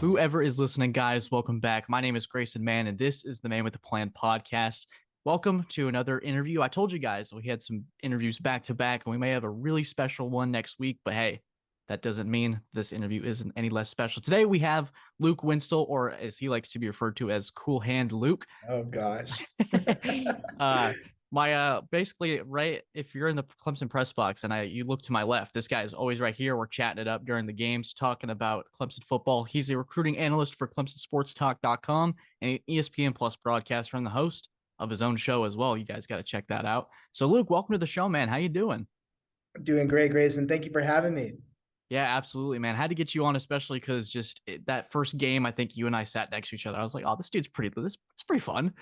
Whoever is listening, guys, welcome back. My name is Grayson Mann, and this is the Man with the Plan podcast. Welcome to another interview. I told you guys we had some interviews back to back, and we may have a really special one next week, but hey, that doesn't mean this interview isn't any less special. Today we have Luke Winstel, or as he likes to be referred to as Cool Hand Luke. Oh gosh. Basically, right, if you're in the Clemson press box and you look to my left, this guy is always right here. We're chatting it up during the games, talking about Clemson football. He's a recruiting analyst for Clemson Sports Talk.com and an ESPN Plus broadcaster and the host of his own show as well. You guys got to check that out. So Luke, welcome to the show, man. How you doing? Doing great, Grayson. Thank you for having me. Yeah, absolutely, man. Had to get you on, especially because that first game, I think you and I sat next to each other. I was like, oh, this dude's it's pretty fun.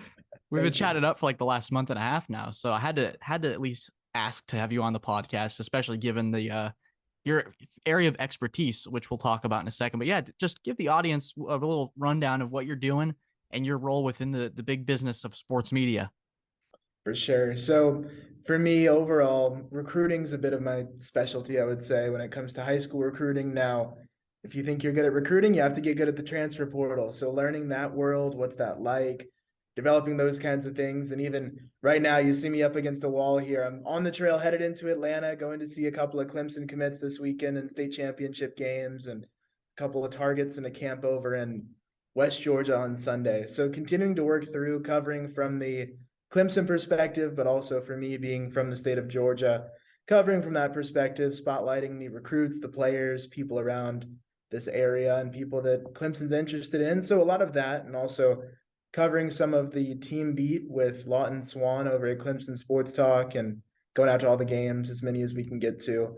We've been chatting up for like the last month and a half now. So I had to at least ask to have you on the podcast, especially given the your area of expertise, which we'll talk about in a second. But yeah, just give the audience a little rundown of what you're doing and your role within the big business of sports media. For sure. So for me, overall, recruiting is a bit of my specialty, I would say, when it comes to high school recruiting. Now, if you think you're good at recruiting, you have to get good at the transfer portal. So learning that world, what's that like, developing those kinds of things. And even right now, you see me up against a wall here. I'm on the trail headed into Atlanta, going to see a couple of Clemson commits this weekend in state championship games and a couple of targets and a camp over in West Georgia on Sunday. So continuing to work through covering from the Clemson perspective, but also for me being from the state of Georgia, covering from that perspective, spotlighting the recruits, the players, people around this area and people that Clemson's interested in. So a lot of that, and also covering some of the team beat with Lawton Swan over at Clemson Sports Talk and going out to all the games, as many as we can get to.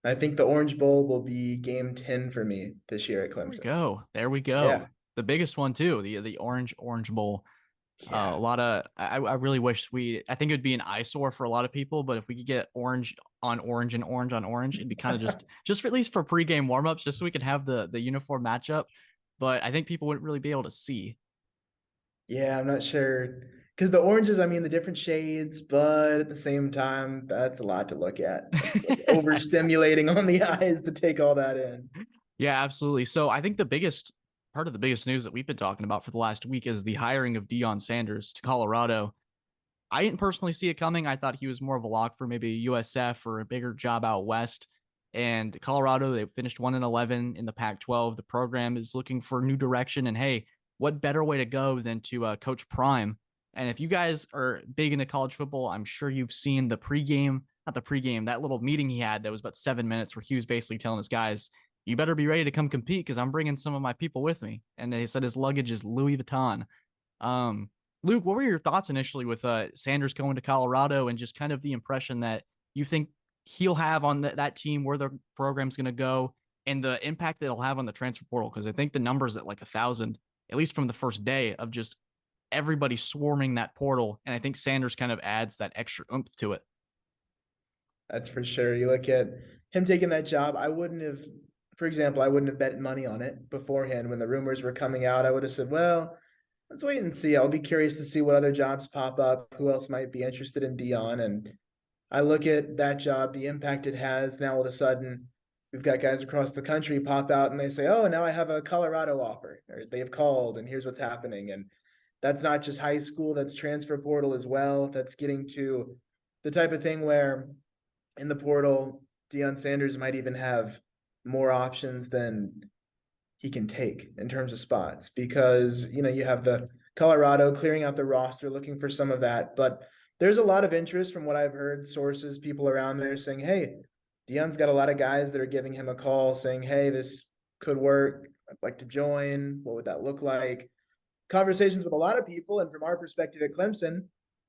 I think the Orange Bowl will be game 10 for me this year at Clemson. There we go. Yeah. The biggest one too, the Orange Bowl. Yeah. I really wish I think it would be an eyesore for a lot of people, but if we could get orange on orange and orange on orange, it'd be kind of just for, at least for pregame warmups, just so we could have the uniform matchup. But I think people wouldn't really be able to see. Yeah, I'm not sure. Because the oranges, I mean, the different shades, but at the same time, that's a lot to look at. It's like overstimulating on the eyes to take all that in. Yeah, absolutely. So I think part of the biggest news that we've been talking about for the last week is the hiring of Deion Sanders to Colorado. I didn't personally see it coming. I thought he was more of a lock for maybe USF or a bigger job out west. And Colorado, they finished 1-11 in the Pac-12. The program is looking for new direction. And hey, what better way to go than to Coach Prime? And if you guys are big into college football, I'm sure you've seen the pregame, not the pregame, that little meeting he had that was about 7 minutes where he was basically telling his guys, you better be ready to come compete because I'm bringing some of my people with me. And he said his luggage is Louis Vuitton. Luke, what were your thoughts initially with Sanders going to Colorado and just kind of the impression that you think he'll have on that team, where the program's going to go, and the impact that it'll have on the transfer portal? Because I think the numbers at like 1,000, at least from the first day, of just everybody swarming that portal. And I think Sanders kind of adds that extra oomph to it. That's for sure. You look at him taking that job. For example, I wouldn't have bet money on it beforehand when the rumors were coming out. I would have said, well, let's wait and see. I'll be curious to see what other jobs pop up, who else might be interested in Deion. And I look at that job, the impact it has. Now all of a sudden, we've got guys across the country pop out and they say, oh, now I have a Colorado offer, or they've called and here's what's happening. And that's not just high school, that's transfer portal as well. That's getting to the type of thing where in the portal, Deion Sanders might even have more options than he can take in terms of spots, because you have the Colorado clearing out the roster, looking for some of that. But there's a lot of interest from what I've heard, sources, people around there saying, hey, Deion's got a lot of guys that are giving him a call saying, hey, this could work. I'd like to join. What would that look like? Conversations with a lot of people. And from our perspective at Clemson,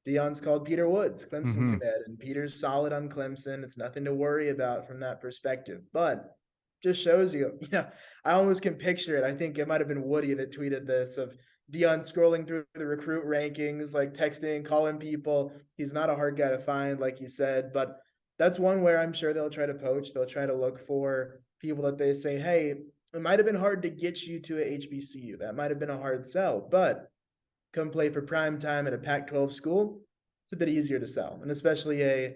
Deion's called Peter Woods, Clemson commit, and Peter's solid on Clemson. It's nothing to worry about from that perspective. But just shows you, I almost can picture it. I think it might have been Woody that tweeted this, of Deion scrolling through the recruit rankings, like texting, calling people. He's not a hard guy to find, like you said, but that's one where I'm sure they'll try to poach. They'll try to look for people that they say, hey, it might have been hard to get you to a HBCU. That might have been a hard sell, but come play for prime time at a Pac-12 school, it's a bit easier to sell. And especially a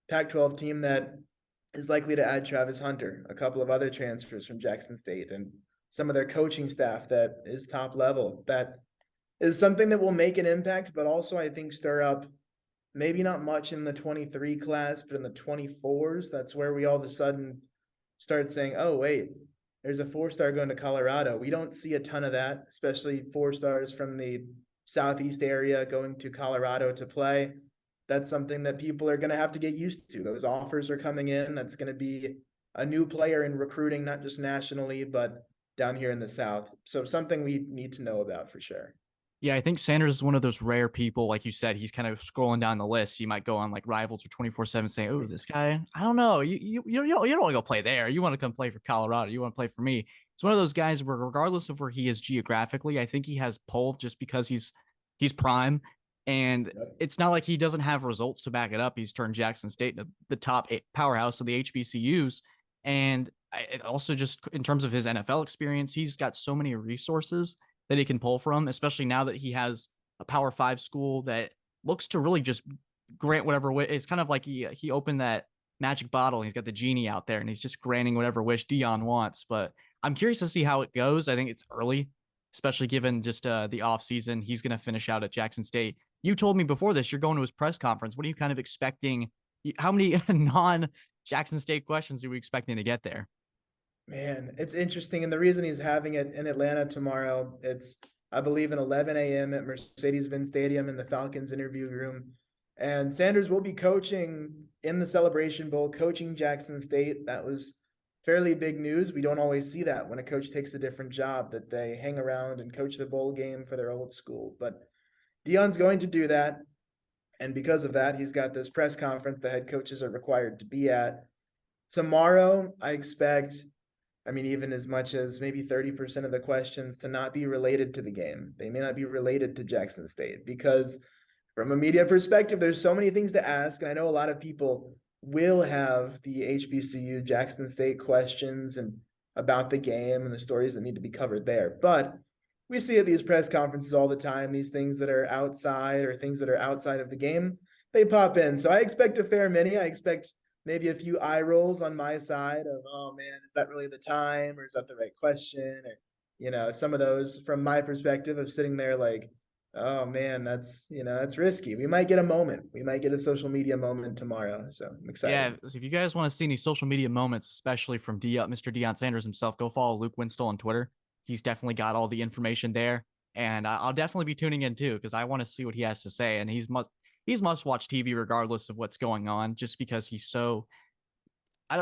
Pac-12 team that is likely to add Travis Hunter, a couple of other transfers from Jackson State, and some of their coaching staff that is top level. That is something that will make an impact, but also I think stir up maybe not much in the 23 class, but in the 24s. That's where we all of a sudden start saying, oh, wait, there's a 4-star going to Colorado. We don't see a ton of that, especially 4-stars from the Southeast area going to Colorado to play. That's something that people are going to have to get used to. Those offers are coming in. That's going to be a new player in recruiting, not just nationally, but down here in the South. So something we need to know about for sure. Yeah, I think Sanders is one of those rare people, like you said, he's kind of scrolling down the list. You might go on like Rivals or 24/7 saying, oh, this guy, I don't know. You don't want to go play there. You want to come play for Colorado. You want to play for me. It's one of those guys where regardless of where he is geographically, I think he has pull just because he's prime. And it's not like he doesn't have results to back it up. He's turned Jackson State into the top powerhouse of the HBCUs. And also just in terms of his NFL experience, he's got so many resources that he can pull from, especially now that he has a Power 5 school that looks to really just grant whatever wish. It's kind of like he opened that magic bottle. And he's got the genie out there, and he's just granting whatever wish Dion wants. But I'm curious to see how it goes. I think it's early, especially given just the off season. He's going to finish out at Jackson State. You told me before this you're going to his press conference. What are you kind of expecting? How many non Jackson State questions are we expecting to get there? Man, it's interesting. And the reason he's having it in Atlanta tomorrow, it's, I believe, at 11 a.m. at Mercedes-Benz Stadium in the Falcons interview room. And Sanders will be coaching in the Celebration Bowl, coaching Jackson State. That was fairly big news. We don't always see that when a coach takes a different job, that they hang around and coach the bowl game for their old school. But Dion's going to do that. And because of that, he's got this press conference the head coaches are required to be at. Tomorrow, I expect, I mean, even as much as maybe 30% of the questions to not be related to the game. They may not be related to Jackson State because from a media perspective, there's so many things to ask. And I know a lot of people will have the HBCU Jackson State questions and about the game and the stories that need to be covered there. But we see at these press conferences all the time, these things that are outside or things that are outside of the game, they pop in. So I expect a fair many. I expect maybe a few eye rolls on my side of, oh man, is that really the time? Or is that the right question? Or, some of those from my perspective of sitting there like, oh man, that's risky. We might get a moment. We might get a social media moment tomorrow. So I'm excited. Yeah, so if you guys want to see any social media moments, especially from Mr. Deion Sanders himself, go follow Luke Winstel on Twitter. He's definitely got all the information there, and I'll definitely be tuning in too because I want to see what he has to say. And he's must watch TV regardless of what's going on, just because he's so.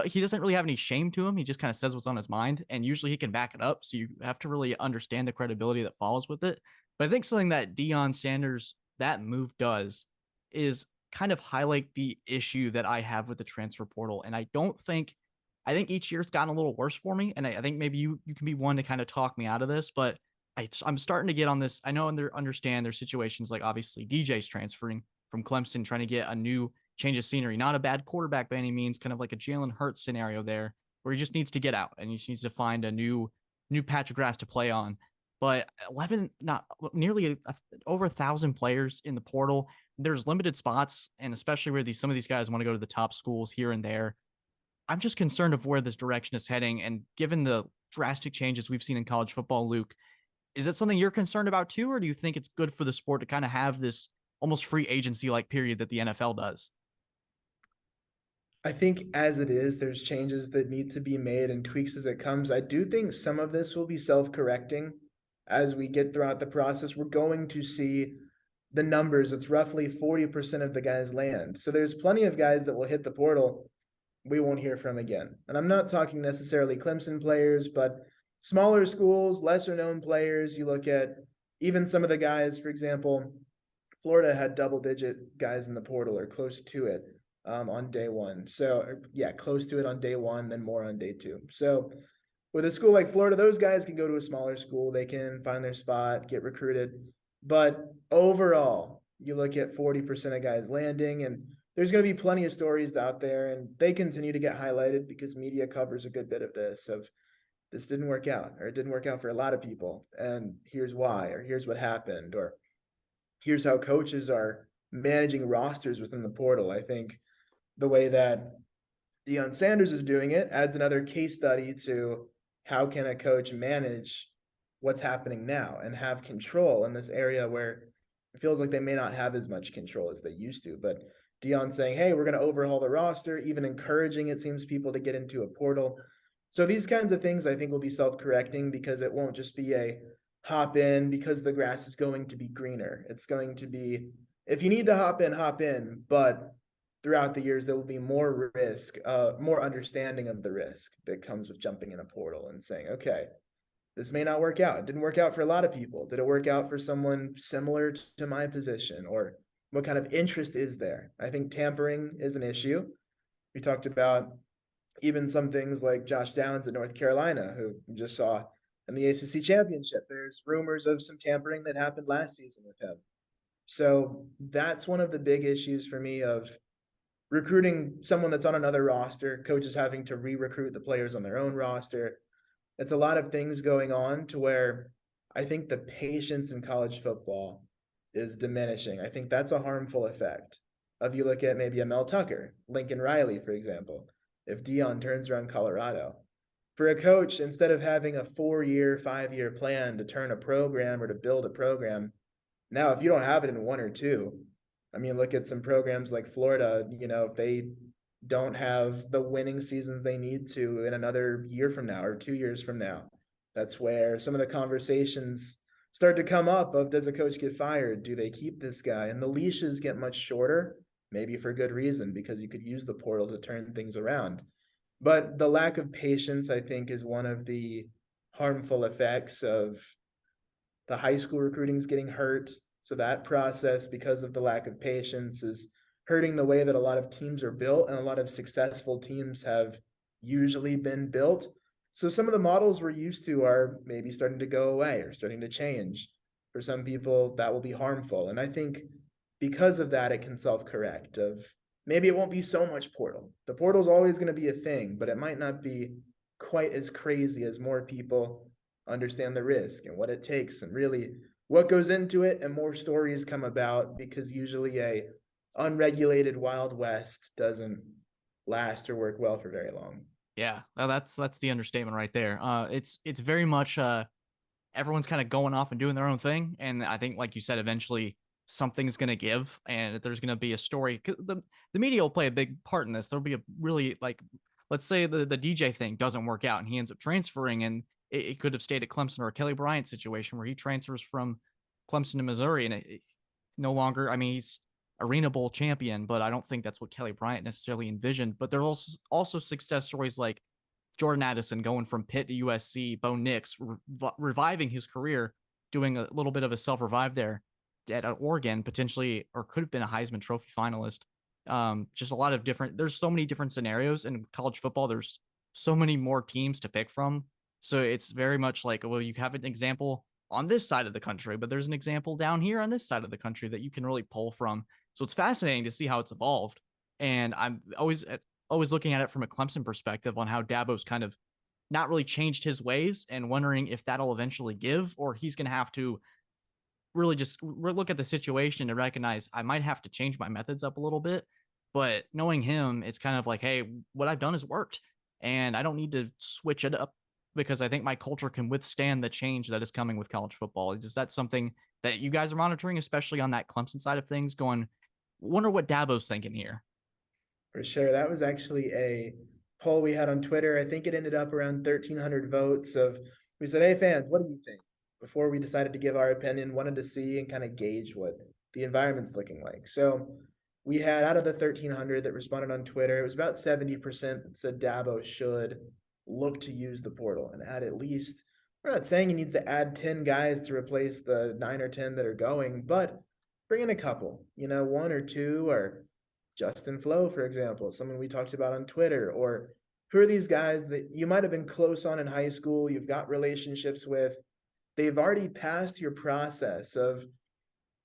He doesn't really have any shame to him. He just kind of says what's on his mind, and usually he can back it up. So you have to really understand the credibility that follows with it. But I think something that Deion Sanders that move does is kind of highlight the issue that I have with the transfer portal. And I think each year it's gotten a little worse for me. And I think maybe you can be one to kind of talk me out of this, but I'm starting to get on this. I know and understand there's situations like obviously DJ's transferring from Clemson, trying to get a new change of scenery, not a bad quarterback by any means, kind of like a Jalen Hurts scenario there where he just needs to get out and he just needs to find a new patch of grass to play on. But 11, not nearly over 1,000 players in the portal. There's limited spots, and especially where some of these guys want to go to the top schools here and there. I'm just concerned of where this direction is heading. And given the drastic changes we've seen in college football, Luke, is it something you're concerned about too, or do you think it's good for the sport to kind of have this almost free agency like period that the NFL does? I think as it is, there's changes that need to be made and tweaks as it comes. I do think some of this will be self-correcting as we get throughout the process. We're going to see the numbers. It's roughly 40% of the guys land. So there's plenty of guys that will hit the portal we won't hear from again. And I'm not talking necessarily Clemson players, but smaller schools, lesser known players. You look at even some of the guys, for example, Florida had double-digit guys in the portal or close to it on day one. So yeah, close to it on day one, then more on day two. So with a school like Florida, those guys can go to a smaller school. They can find their spot, get recruited. But overall, you look at 40% of guys landing, and there's going to be plenty of stories out there, and they continue to get highlighted because media covers a good bit of this didn't work out, or it didn't work out for a lot of people. And here's why, or here's what happened, or here's how coaches are managing rosters within the portal. I think the way that Deion Sanders is doing it adds another case study to how can a coach manage what's happening now and have control in this area where it feels like they may not have as much control as they used to. But Dion saying, hey, we're going to overhaul the roster, even encouraging, it seems, people to get into a portal. So these kinds of things I think will be self-correcting, because it won't just be a hop in because the grass is going to be greener. It's going to be, if you need to hop in, but throughout the years, there will be more risk, more understanding of the risk that comes with jumping in a portal and saying, okay, this may not work out. It didn't work out for a lot of people. Did it work out for someone similar to my position? Or what kind of interest is there? I think tampering is an issue. We talked about even some things like Josh Downs at North Carolina, who we just saw in the ACC championship. There's rumors of some tampering that happened last season with him. So that's one of the big issues for me of recruiting someone that's on another roster, coaches having to re-recruit the players on their own roster. It's a lot of things going on to where I think the patience in college football is diminishing. I think that's a harmful effect. If you look at maybe a Mel Tucker, Lincoln Riley, for example, if Dion turns around Colorado, for a coach, instead of having a 4-year, 5-year plan to turn a program or to build a program, now if you don't have it in 1 or 2, I mean, look at some programs like Florida, if they don't have the winning seasons they need to in another year from now or 2 years from now, that's where some of the conversations start to come up of, does a coach get fired? Do they keep this guy? And the leashes get much shorter, maybe for good reason, because you could use the portal to turn things around. But the lack of patience, I think, is one of the harmful effects of the high school recruiting is getting hurt. So that process, because of the lack of patience, is hurting the way that a lot of teams are built, and a lot of successful teams have usually been built. So some of the models we're used to are maybe starting to go away or starting to change. For some people, that will be harmful. And I think because of that, it can self-correct of maybe it won't be so much portal. The portal is always going to be a thing, but it might not be quite as crazy as more people understand the risk and what it takes and really what goes into it, and more stories come about, because usually a unregulated Wild West doesn't last or work well for very long. Yeah, that's the understatement right there. It's very much everyone's kind of going off and doing their own thing, and I think, like you said, eventually something's going to give, and there's going to be a story. The media will play a big part in this. There'll be a really, like, let's say the DJ thing doesn't work out and he ends up transferring, and it could have stayed at Clemson, or a Kelly Bryant situation where he transfers from Clemson to Missouri, and it's no longer. I mean, he's Arena Bowl champion, but I don't think that's what Kelly Bryant necessarily envisioned. But there's also success stories like Jordan Addison going from Pitt to USC, Bo Nix reviving his career, doing a little bit of a self-revive there at Oregon, potentially, or could have been a Heisman Trophy finalist. Just a lot of different, there's so many different scenarios in college football. There's so many more teams to pick from. So it's very much like, well, you have an example on this side of the country, but there's an example down here on this side of the country that you can really pull from. So it's fascinating to see how it's evolved. And I'm always looking at it from a Clemson perspective on how Dabo's kind of not really changed his ways, and wondering if that'll eventually give, or he's going to have to really just look at the situation and recognize, I might have to change my methods up a little bit. But knowing him, it's kind of like, hey, what I've done has worked, and I don't need to switch it up, because I think my culture can withstand the change that is coming with college football. Is that something that you guys are monitoring, especially on that Clemson side of things, going, wonder what Dabo's thinking here? For sure. That was actually a poll we had on Twitter. I think it ended up around 1,300 votes of, we said, hey fans, what do you think? Before we decided to give our opinion, wanted to see and kind of gauge what the environment's looking like. So we had, out of the 1,300 that responded on Twitter, it was about 70% that said Dabo should look to use the portal and add at least, we're not saying he needs to add 10 guys to replace the 9 or 10 that are going, but bring in a couple, 1 or 2, or Justin Flo, for example, someone we talked about on Twitter. Or who are these guys that you might have been close on in high school, you've got relationships with, they've already passed your process of,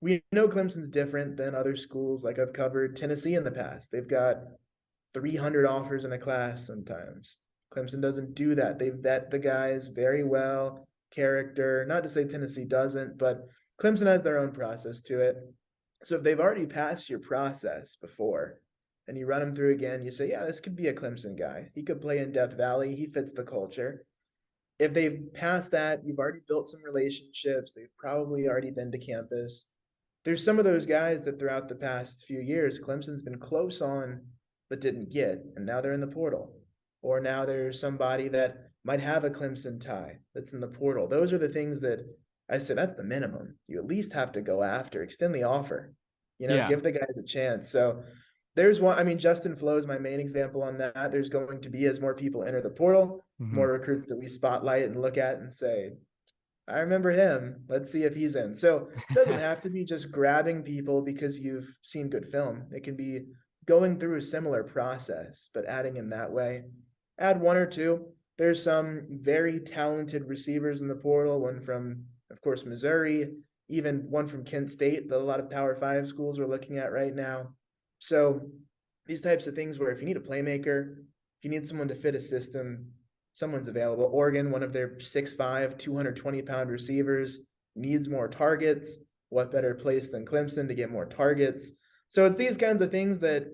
we know Clemson's different than other schools. Like, I've covered Tennessee in the past. They've got 300 offers in a class sometimes. Clemson doesn't do that. They vet the guys very well, character. Not to say Tennessee doesn't, but Clemson has their own process to it. So if they've already passed your process before and you run him through again, you say, yeah, this could be a Clemson guy. He could play in Death Valley. He fits the culture. if they've passed that, you've already built some relationships, they've probably already been to campus. There's some of those guys that throughout the past few years, Clemson's been close on, but didn't get, and now they're in the portal. Or now there's somebody that might have a Clemson tie that's in the portal. Those are the things that I say that's the minimum. You at least have to go after, extend the offer, Yeah. give the guys a chance. So there's one, I mean, Justin Flo is my main example on that. There's going to be, as more people enter the portal, Hmm. more recruits that we spotlight and look at and say, I remember him. Let's see if he's in. So it doesn't have to be just grabbing people because you've seen good film. It can be going through a similar process, but adding in that way. Add one or two. There's some very talented receivers in the portal, one from, of course, Missouri, even one from Kent State that a lot of Power 5 schools are looking at right now. So these types of things where if you need a playmaker, if you need someone to fit a system, someone's available. Oregon, one of their 6'5", 220-pound receivers, needs more targets. What better place than Clemson to get more targets? So it's these kinds of things that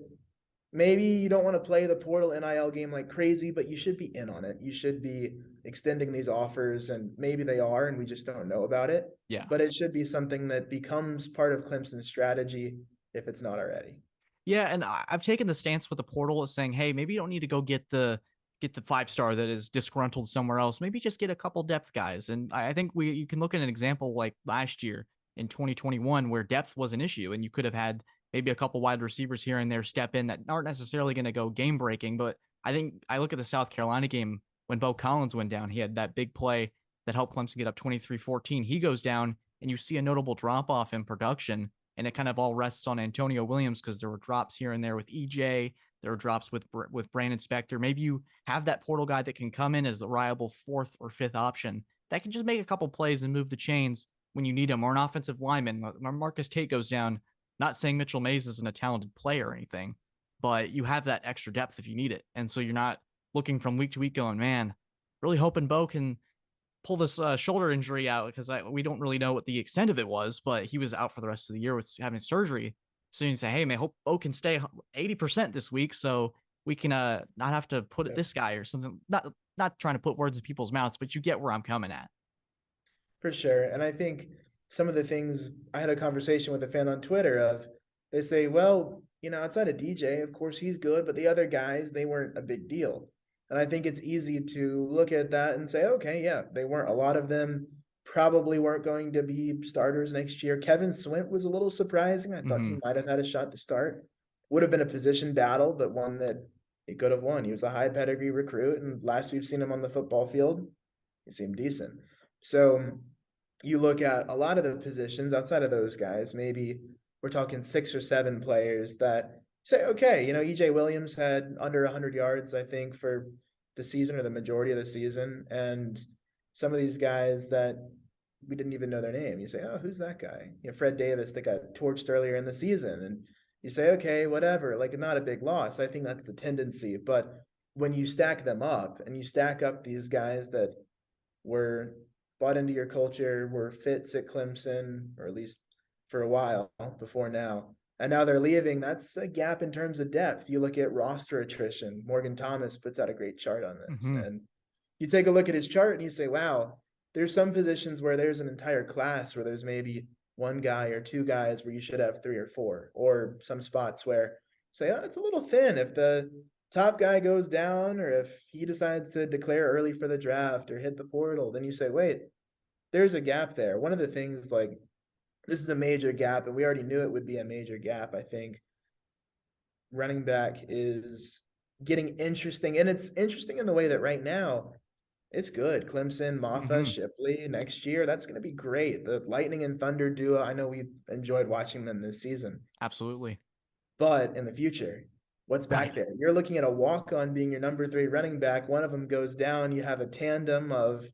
maybe you don't want to play the portal NIL game like crazy, but you should be in on it. You should be extending these offers, and maybe they are, and we just don't know about it. Yeah. But it should be something that becomes part of Clemson's strategy if it's not already. Yeah, and I've taken the stance with the portal as saying, hey, maybe you don't need to go get the 5-star that is disgruntled somewhere else. Maybe just get a couple depth guys. And I think you can look at an example like last year in 2021 where depth was an issue, and you could have had maybe a couple wide receivers here and there step in that aren't necessarily going to go game breaking. But I think I look at the South Carolina game when Bo Collins went down. He had that big play that helped Clemson get up 23-14. He goes down, and you see a notable drop off in production, and it kind of all rests on Antonio Williams because there were drops here and there with EJ. There were drops with Brandon Spector. Maybe you have that portal guy that can come in as a reliable 4th or 5th option that can just make a couple plays and move the chains when you need him, or an offensive lineman. Marcus Tate goes down. Not saying Mitchell Mays isn't a talented player or anything, but you have that extra depth if you need it. And so you're not looking from week to week going, man, really hoping Bo can pull this shoulder injury out, because we don't really know what the extent of it was, but he was out for the rest of the year with having surgery. So you say, hey, man, hope Bo can stay 80% this week so we can not have to put this guy or something. Not trying to put words in people's mouths, but you get where I'm coming at. For sure. And I think some of the things, I had a conversation with a fan on Twitter of, they say, well, outside of DJ, of course he's good, but the other guys, they weren't a big deal. And I think it's easy to look at that and say, okay, yeah, they weren't. A lot of them probably weren't going to be starters next year. Kevin Swint was a little surprising. I thought he might have had a shot to start. Would have been a position battle, but one that he could have won. He was a high pedigree recruit, and last we've seen him on the football field, he seemed decent. So you look at a lot of the positions outside of those guys, maybe we're talking 6 or 7 players that say, okay, EJ Williams had under 100 yards, I think, for the season or the majority of the season. And some of these guys that we didn't even know their name, you say, oh, who's that guy? Fred Davis that got torched earlier in the season. And you say, okay, whatever, like not a big loss. I think that's the tendency. But when you stack them up and you stack up these guys that were bought into your culture, were fits at Clemson, or at least for a while before now, and now they're leaving, that's a gap in terms of depth. You look at roster attrition. Morgan Thomas puts out a great chart on this. And you take a look at his chart and you say, wow, there's some positions where there's an entire class where there's maybe one guy or 2 guys where you should have 3 or 4, or some spots where say, oh, it's a little thin. If the top guy goes down, or if he decides to declare early for the draft or hit the portal, then you say, wait, there's a gap there. One of the things, like, this is a major gap, and we already knew it would be a major gap. I think running back is getting interesting, and it's interesting in the way that right now it's good. Clemson, Maffa, Shipley next year, that's going to be great. The Lightning and Thunder duo, I know we enjoyed watching them this season. Absolutely. But in the future, what's back there? You're looking at a walk-on being your number 3 running back. One of them goes down. You have a tandem of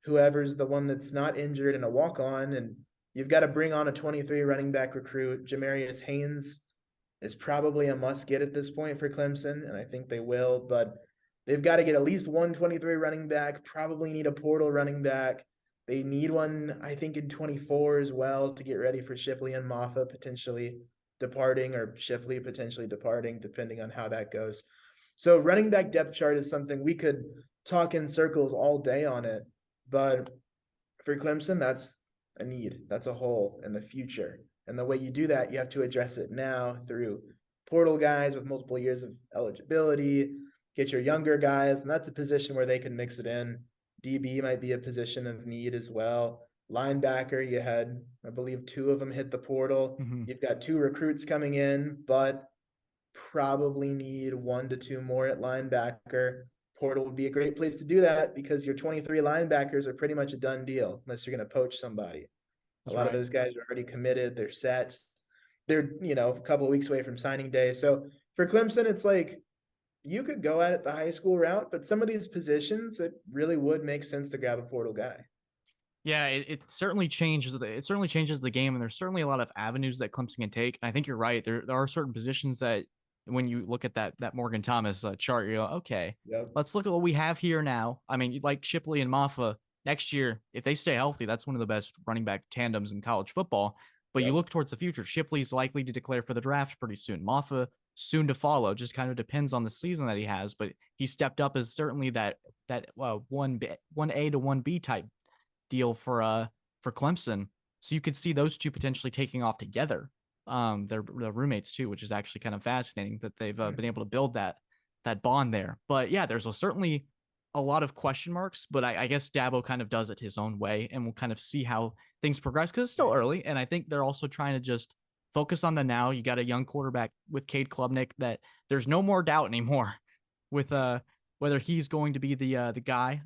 whoever's the one that's not injured and a walk-on, and you've got to bring on a 23 running back recruit. Jamarius Haynes is probably a must-get at this point for Clemson, and I think they will, but they've got to get at least one 23 running back, probably need a portal running back. They need one, I think, in 24 as well to get ready for Shipley and Maffa potentially departing, or Shipley potentially departing, depending on how that goes. So running back depth chart is something we could talk in circles all day on it. But for Clemson, that's a need. That's a hole in the future. And the way you do that, you have to address it now through portal guys with multiple years of eligibility, get your younger guys, and that's a position where they can mix it in. DB might be a position of need as well. Linebacker, you had, I believe, two of them hit the portal. Mm-hmm. You've got two recruits coming in, but probably need 1 to 2 more at linebacker. Portal would be a great place to do that because your 23 linebackers are pretty much a done deal unless you're going to poach somebody. A That's lot of right. those guys are already committed. They're set. They're, a couple of weeks away from signing day. So for Clemson, it's like you could go at it the high school route, but some of these positions, it really would make sense to grab a portal guy. Yeah, it certainly changes the game, and there's certainly a lot of avenues that Clemson can take. And I think you're right. There are certain positions that when you look at that Morgan Thomas chart, you go, okay, Yep. let's look at what we have here now. I mean, like Shipley and Maffa next year, if they stay healthy, that's one of the best running back tandems in college football. But you Yep. look towards the future. Shipley's likely to declare for the draft pretty soon. Maffa soon to follow. Just kind of depends on the season that he has, but he stepped up as certainly that one A to 1B type deal for Clemson. So you could see those two potentially taking off together. They're roommates too, which is actually kind of fascinating that they've been able to build that bond there. But yeah, there's certainly a lot of question marks, but I guess Dabo kind of does it his own way, and we'll kind of see how things progress because it's still early. And I think they're also trying to just focus on the now. You got a young quarterback with Cade Klubnik that there's no more doubt anymore with whether he's going to be the guy.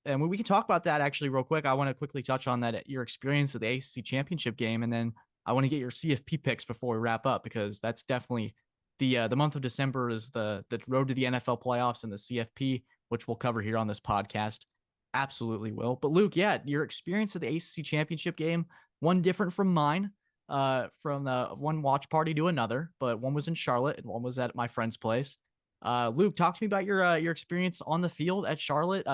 And we can talk about that actually real quick. I want to quickly touch on that your experience at the ACC championship game, and then I want to get your CFP picks before we wrap up because that's definitely the month of December is the road to the NFL playoffs and the CFP, which we'll cover here on this podcast. Absolutely will. But Luke, yeah, your experience at the ACC championship game, one different from mine, from one watch party to another, but one was in Charlotte and one was at my friend's place. Luke, talk to me about your experience on the field at Charlotte.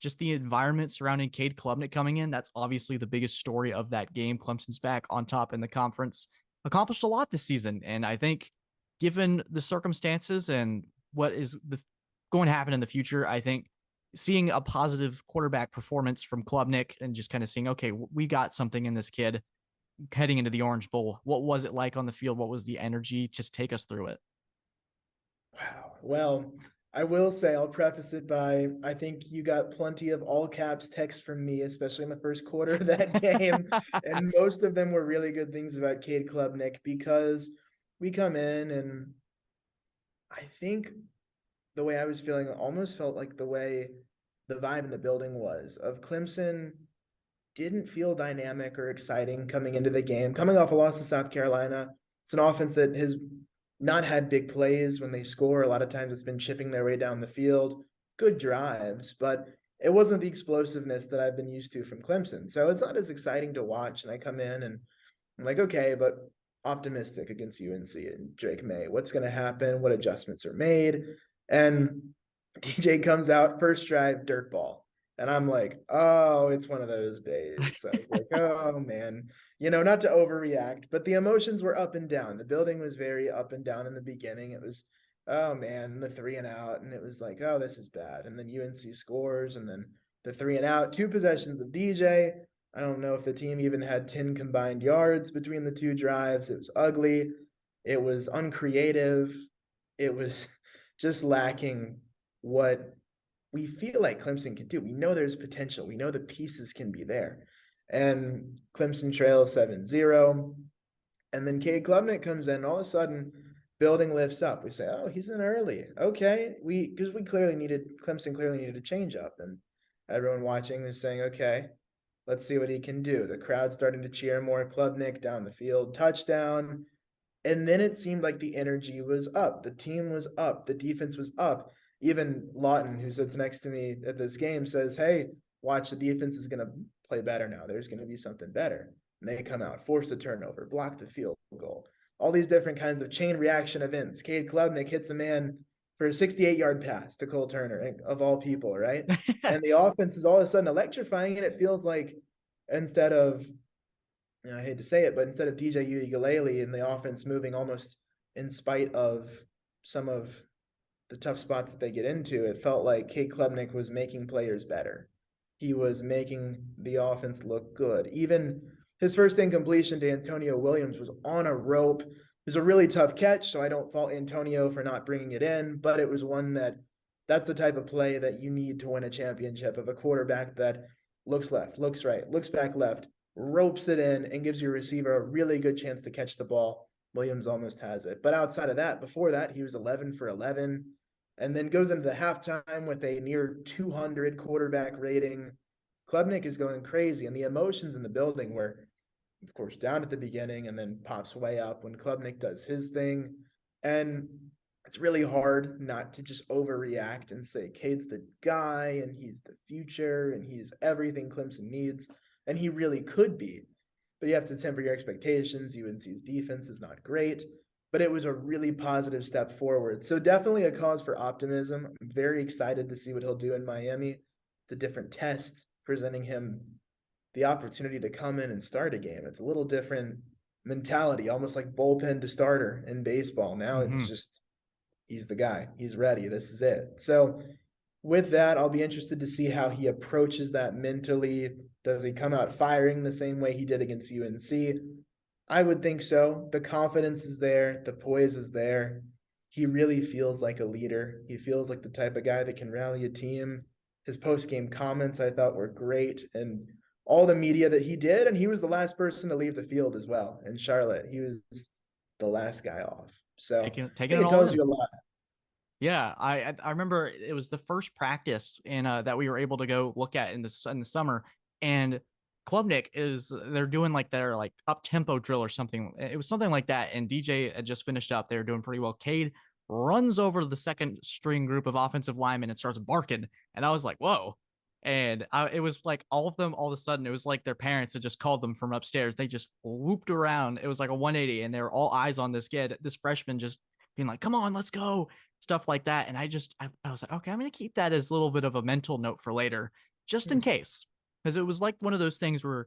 Just the environment surrounding Cade Klubnik coming in. That's obviously the biggest story of that game. Clemson's back on top in the conference, accomplished a lot this season. And I think given the circumstances and what is going to happen in the future, I think seeing a positive quarterback performance from Klubnik and just kind of seeing, okay, we got something in this kid heading into the Orange Bowl. What was it like on the field? What was the energy? Just take us through it. Wow. Well, I will say, I'll preface it by I think you got plenty of all caps text from me, especially in the first quarter of that game. And most of them were really good things about Cade Klubnik because we come in and I think the way I was feeling almost felt like the way the vibe in the building was of Clemson didn't feel dynamic or exciting coming into the game. Coming off a loss to South Carolina, it's an offense that has not had big plays when they score. A lot of times it's been chipping their way down the field, good drives, but it wasn't the explosiveness that I've been used to from Clemson. So it's not as exciting to watch. And I come in and I'm like, okay, but optimistic against UNC and Drake May. What's going to happen? What adjustments are made? And DJ comes out, first drive, dirt ball. And I'm like, oh, it's one of those days. So I was like, oh man, not to overreact, but the emotions were up and down. The building was very up and down in the beginning. It was, oh man, the 3-and-out. And it was like, oh, this is bad. And then UNC scores, and then the 3-and-out, 2 possessions of DJ. I don't know if the team even had 10 combined yards between the 2 drives. It was ugly. It was uncreative. It was just lacking what we feel like Clemson can do. We know there's potential. We know the pieces can be there. And Clemson trails 7-0. And then Cade Klubnik comes in, and all of a sudden, building lifts up. We say, oh, he's in early. Okay. Because Clemson clearly needed a change up. And everyone watching was saying, okay, let's see what he can do. The crowd starting to cheer more. Klubnik down the field, touchdown. And then it seemed like the energy was up. The team was up. The defense was up. Even Lawton, who sits next to me at this game, says, hey, watch, the defense is going to play better now. There's going to be something better. And they come out, force the turnover, block the field goal. All these different kinds of chain reaction events. Cade Klubnik hits a man for a 68-yard pass to Cole Turner, of all people, right? And the offense is all of a sudden electrifying, and it feels like instead of, I hate to say it, but instead of DJ Uiagalelei and the offense moving almost in spite of some of the tough spots that they get into, it felt like Cade Klubnik was making players better. he was making the offense look good. Even his first incompletion to Antonio Williams was on a rope. It was a really tough catch, so I don't fault Antonio for not bringing it in, but it was one that's the type of play that you need to win a championship, of a quarterback that looks left, looks right, looks back left, ropes it in, and gives your receiver a really good chance to catch the ball. Williams almost has it. But outside of that, before that, he was 11 for 11, and then goes into the halftime with a near 200 quarterback rating. Klubnik is going crazy, and the emotions in the building were, of course, down at the beginning and then pops way up when Klubnik does his thing. And it's really hard not to just overreact and say Cade's the guy and he's the future and he's everything Clemson needs. And he really could be. But you have to temper your expectations. UNC's defense is not great, but it was a really positive step forward. So definitely a cause for optimism. I'm very excited to see what he'll do in Miami. It's a different test, presenting him the opportunity to come in and start a game. It's a little different mentality, almost like bullpen to starter in baseball. Now it's just, he's the guy. He's ready. This is it. So with that, I'll be interested to see how he approaches that mentally. Does he come out firing the same way he did against UNC? I would think so. The confidence is there. The poise is there. He really feels like a leader. He feels like the type of guy that can rally a team. His post-game comments I thought were great, and all the media that he did, and he was the last person to leave the field as well in Charlotte. He was the last guy off. So taking I think it it all tells in. you a lot. Yeah, I remember it was the first practice in that we were able to go look at in the summer, and Klubnik they're doing like their like up tempo drill or something. It was something like that, and DJ had just finished up. They were doing pretty well. Cade runs over to the second string group of offensive linemen and starts barking, and I was like, whoa. And it was like all of them, all of a sudden, it was like their parents had just called them from upstairs. They just whooped around. It was like a 180, and they were all eyes on this kid, this freshman, just being like, come on, let's go, stuff like that. And I was like, okay, I'm going to keep that as a little bit of a mental note for later, just in case. Because it was like one of those things where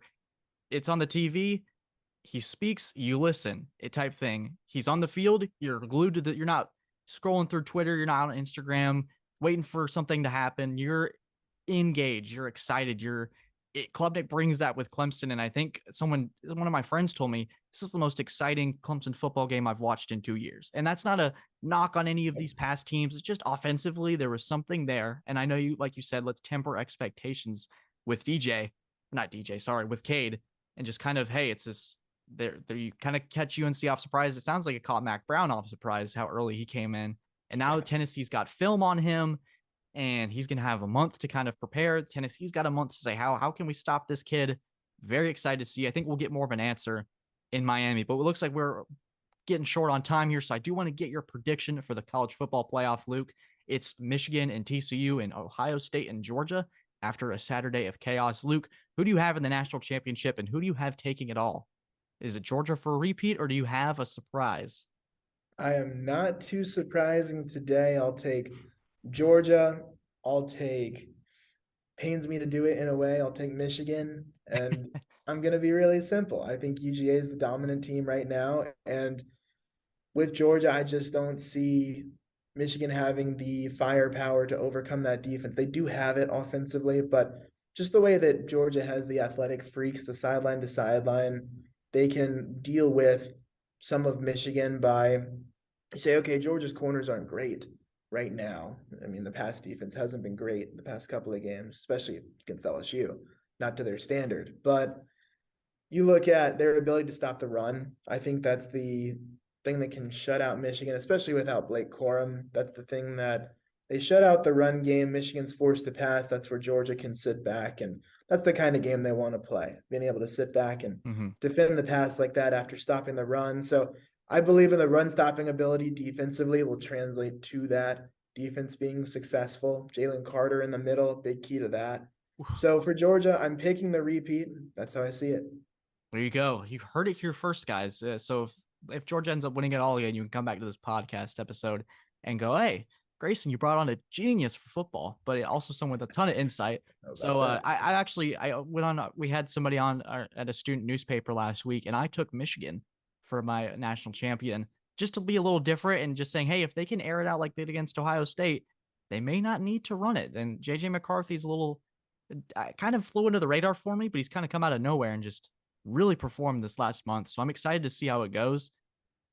it's on the TV, he speaks, you listen, it type thing. He's on the field, you're glued to you're not scrolling through Twitter, you're not on Instagram waiting for something to happen. You're engaged, you're excited, Klubnik brings that with Clemson. And I think one of my friends told me this is the most exciting Clemson football game I've watched in 2 years. And that's not a knock on any of these past teams. It's just offensively, there was something there. And I know you, like you said, let's temper expectations with with Cade, and just kind of, hey, it's this, you kind of catch UNC off surprise. It sounds like it caught Mac Brown off surprise how early he came in. And now Tennessee's got film on him, and he's going to have a month to kind of prepare. Tennessee's got a month to say, how can we stop this kid? Very excited to see. I think we'll get more of an answer in Miami, but it looks like we're getting short on time here. So I do want to get your prediction for the college football playoff, Luke. It's Michigan and TCU and Ohio State and Georgia after a Saturday of chaos. Luke, who do you have in the national championship, and who do you have taking it all? Is it Georgia for a repeat, or do you have a surprise? I am not too surprising today. I'll take Georgia. I'll take, pains me to do it in a way, I'll take Michigan. And I'm going to be really simple. I think UGA is the dominant team right now. And with Georgia, I just don't see Michigan having the firepower to overcome that defense. They do have it offensively, but just the way that Georgia has the athletic freaks, the sideline to sideline, they can deal with some of Michigan by, you say, okay, Georgia's corners aren't great right now. I mean, the pass defense hasn't been great the past couple of games, especially against LSU, not to their standard. But you look at their ability to stop the run. I think that's the thing that can shut out Michigan, especially without Blake Corum. That's the thing that they shut out the run game. Michigan's forced to pass. That's where Georgia can sit back. And that's the kind of game they want to play, being able to sit back and defend the pass like that after stopping the run. So I believe in the run stopping ability defensively will translate to that defense being successful. Jalen Carter in the middle, big key to that. So for Georgia, I'm picking the repeat. That's how I see it. There you go. You heard it here first, guys. So if Georgia ends up winning it all again, you can come back to this podcast episode and go, hey, Grayson, you brought on a genius for football, but also someone with a ton of insight. So I went on, we had somebody on at a student newspaper last week, and I took Michigan for my national champion just to be a little different and just saying, hey, if they can air it out like they did against Ohio State, they may not need to run it. And JJ McCarthy's a little kind of flew under the radar for me, but he's kind of come out of nowhere and just really performed this last month. So I'm excited to see how it goes.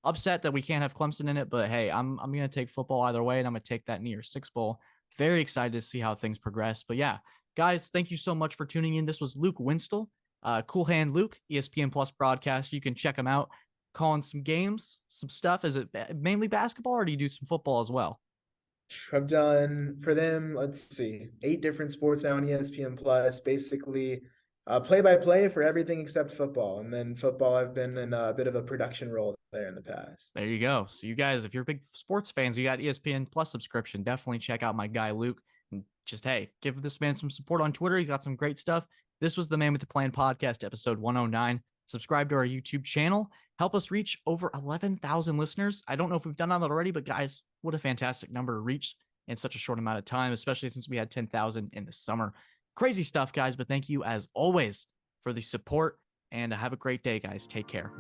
Upset that we can't have Clemson in it, but hey, I'm going to take football either way, and I'm going to take that New Year's Six Bowl. Very excited to see how things progress. But yeah, guys, thank you so much for tuning in. This was Luke Winstel, Cool Hand Luke, ESPN Plus broadcast. You can check him out, calling some games, some stuff. Is it mainly basketball, or do you do some football as well? I've done for them, let's see, 8 different sports now on ESPN Plus, basically play-by-play for everything except football. And then football, I've been in a bit of a production role there in the past. There you go. So you guys, if you're big sports fans, you got ESPN Plus subscription, definitely check out my guy Luke. And just, hey, give this man some support on Twitter. He's got some great stuff. This was the Man with the Plan podcast, episode 109. Subscribe to our YouTube channel. Help us reach over 11,000 listeners. I don't know if we've done that already, but guys, what a fantastic number to reach in such a short amount of time, especially since we had 10,000 in the summer. Crazy stuff, guys, but thank you as always for the support, and have a great day, guys. Take care.